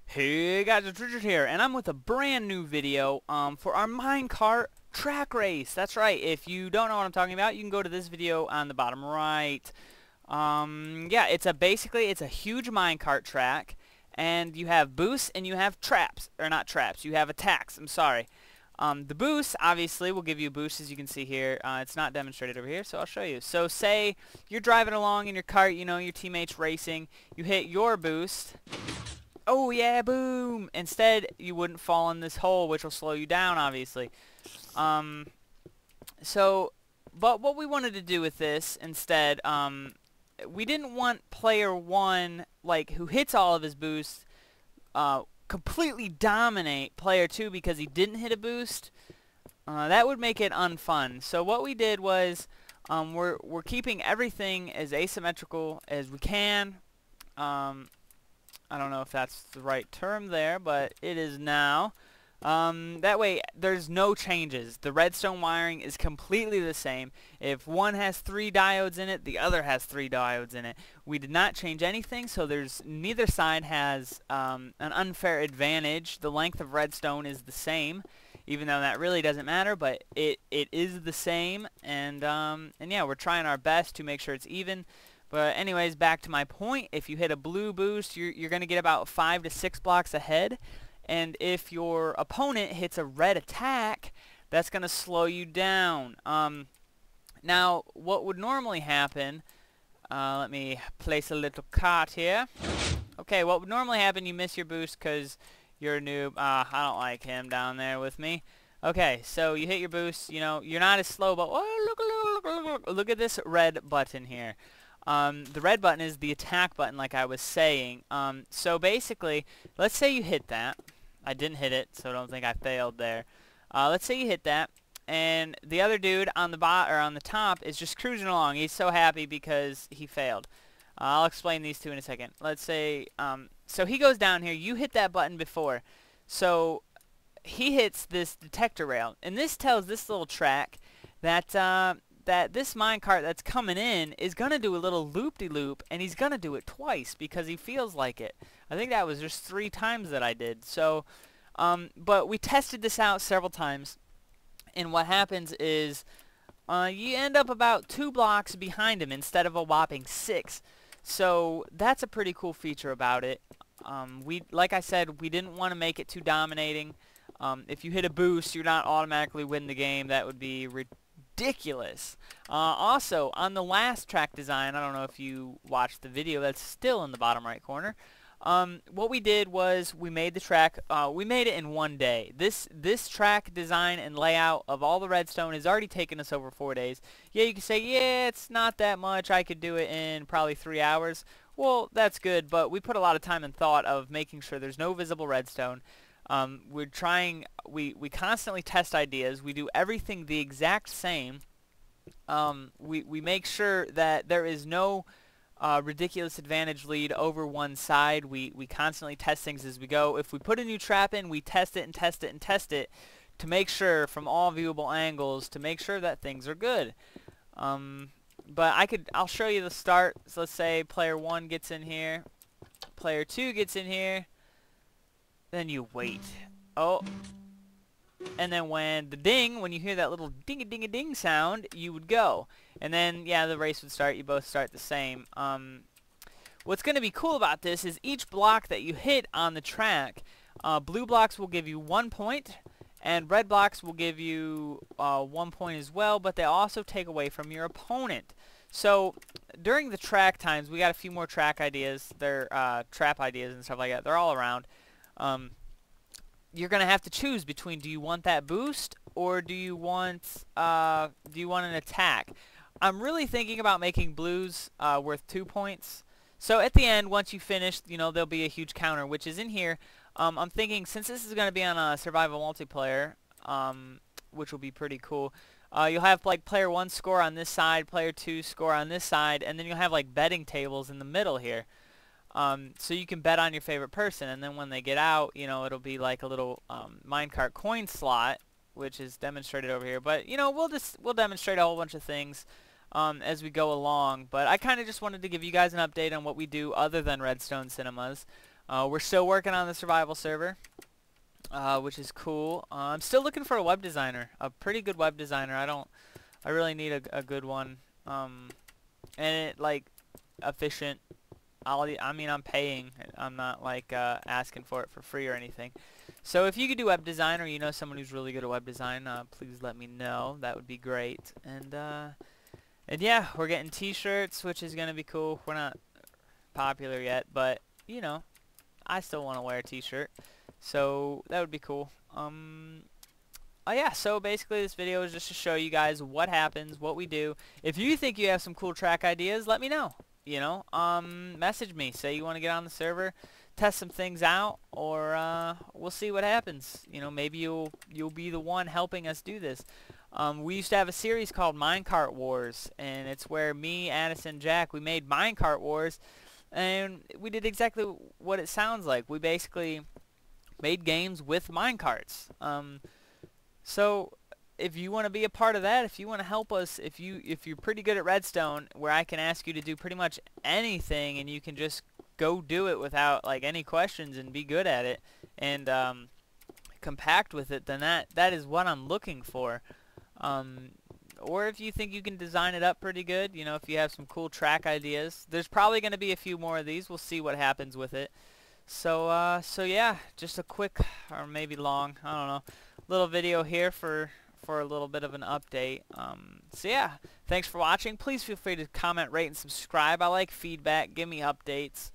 Hey guys, it's Richard here, and I'm with a brand new video for our Minecart Trap Race. That's right, if you don't know what I'm talking about, you can go to this video on the bottom right. Yeah, basically it's a huge minecart track, and you have boosts and you have traps, or not traps, you have attacks, I'm sorry. The boost, obviously, will give you a boost, as you can see here. It's not demonstrated over here, so I'll show you. So say you're driving along in your cart, you know, your teammate's racing, you hit your boost. Oh yeah, boom! Instead, you wouldn't fall in this hole, which will slow you down, obviously. But what we wanted to do with this instead, we didn't want player one, like, who hits all of his boosts, completely dominate player two because he didn't hit a boost. That would make it unfun. So what we did was, we're keeping everything as asymmetrical as we can. I don't know if that's the right term there, but it is now. That way there's no changes. The redstone wiring is completely the same. If one has 3 diodes in it, the other has 3 diodes in it. We did not change anything, so neither side has an unfair advantage. The length of redstone is the same, even though that really doesn't matter, but it is the same. And yeah, we're trying our best to make sure it's even. But anyways, back to my point, if you hit a blue boost, you're going to get about 5 to 6 blocks ahead. And if your opponent hits a red attack, that's going to slow you down. Now, what would normally happen, let me place a little cart here. Okay, what would normally happen, you miss your boost because you're a noob. I don't like him down there with me. Okay, so you hit your boost, you know, you're not as slow, but oh, look at this red button here. The red button is the attack button, like I was saying. So basically, let's say you hit that. I didn't hit it, so don't think I failed there. Let's say you hit that, and the other dude on the on the top is just cruising along. He's so happy because he failed. I'll explain these two in a second. Let's say, so he goes down here. You hit that button before, so he hits this detector rail, and this tells this little track that that this minecart that's coming in is going to do a little loop-de-loop, and he's going to do it twice because he feels like it. I think that was just 3 times that I did. So, but we tested this out several times, and what happens is you end up about 2 blocks behind him instead of a whopping 6. So that's a pretty cool feature about it. Like I said, we didn't want to make it too dominating. If you hit a boost, you're not automatically win the game. That would be ridiculous. Also, on the last track design, I don't know if you watched the video, that's still in the bottom right corner. What we did was we made the track, we made it in 1 day. This track design and layout of all the redstone has already taken us over 4 days. Yeah, you can say, yeah, it's not that much. I could do it in probably 3 hours. Well, that's good, but we put a lot of time and thought of making sure there's no visible redstone. We constantly test ideas. We do everything the exact same. We make sure that there is no ridiculous advantage lead over one side. We constantly test things as we go. If we put a new trap in, we test it and test it and test it to make sure from all viewable angles to make sure that things are good. But I'll show you the start. So let's say player 1 gets in here, player 2 gets in here. Then you wait. Oh. And then when you hear that little ding-a-ding-a-ding sound, you would go. And then, yeah, the race would start. You both start the same. What's going to be cool about this is each block that you hit on the track, blue blocks will give you 1 point, and red blocks will give you 1 point as well, but they also take away from your opponent. So during the track times, we got a few more track ideas. They're trap ideas and stuff like that. They're all around. You're gonna have to choose between, do you want that boost or do you want an attack? I'm really thinking about making blues worth 2 points. So at the end, once you finish, you know, there'll be a huge counter, which is in here. I'm thinking, since this is gonna be on a survival multiplayer, which will be pretty cool, you'll have like player 1 score on this side, player 2 score on this side, and then you'll have like betting tables in the middle here. So you can bet on your favorite person, and then when they get out, you know, it'll be like a little minecart coin slot, which is demonstrated over here. But you know, we'll demonstrate a whole bunch of things. as we go along. But I kind of just wanted to give you guys an update on what we do other than Redstone Cinemas. We're still working on the survival server, which is cool. I'm still looking for a web designer, a pretty good web designer. I really need a good one, and it like efficient. I mean, I'm paying. I'm not like asking for it for free or anything. So if you could do web design, or you know someone who's really good at web design, please let me know. That would be great. And yeah, we're getting T-shirts, which is gonna be cool. We're not popular yet, but you know, I still want to wear a T-shirt, so that would be cool. Oh yeah, so basically this video is just to show you guys what happens, what we do. If you think you have some cool track ideas, let me know. You know, message me. Say you want to get on the server, test some things out, or we'll see what happens. You know, maybe you'll be the one helping us do this. We used to have a series called Minecart Wars, and it's where me, Addison, Jack, we made Minecart Wars, and we did exactly what it sounds like. We basically made games with minecarts. So if you want to be a part of that, if you want to help us, if you're pretty good at Redstone, where I can ask you to do pretty much anything and you can just go do it without like any questions and be good at it and compact with it, then that is what I'm looking for. Or if you think you can design it up pretty good, you know, if you have some cool track ideas, there's probably going to be a few more of these. We'll see what happens with it. So yeah, just a quick, or maybe long, I don't know, little video here for a little bit of an update. So yeah, thanks for watching. Please feel free to comment, rate, and subscribe. I like feedback. Give me updates.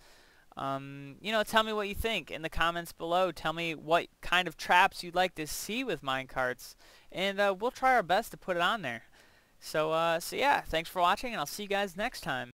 You know, tell me what you think in the comments below. Tell me what kind of traps you'd like to see with minecarts, and we'll try our best to put it on there. So yeah, thanks for watching, and I'll see you guys next time.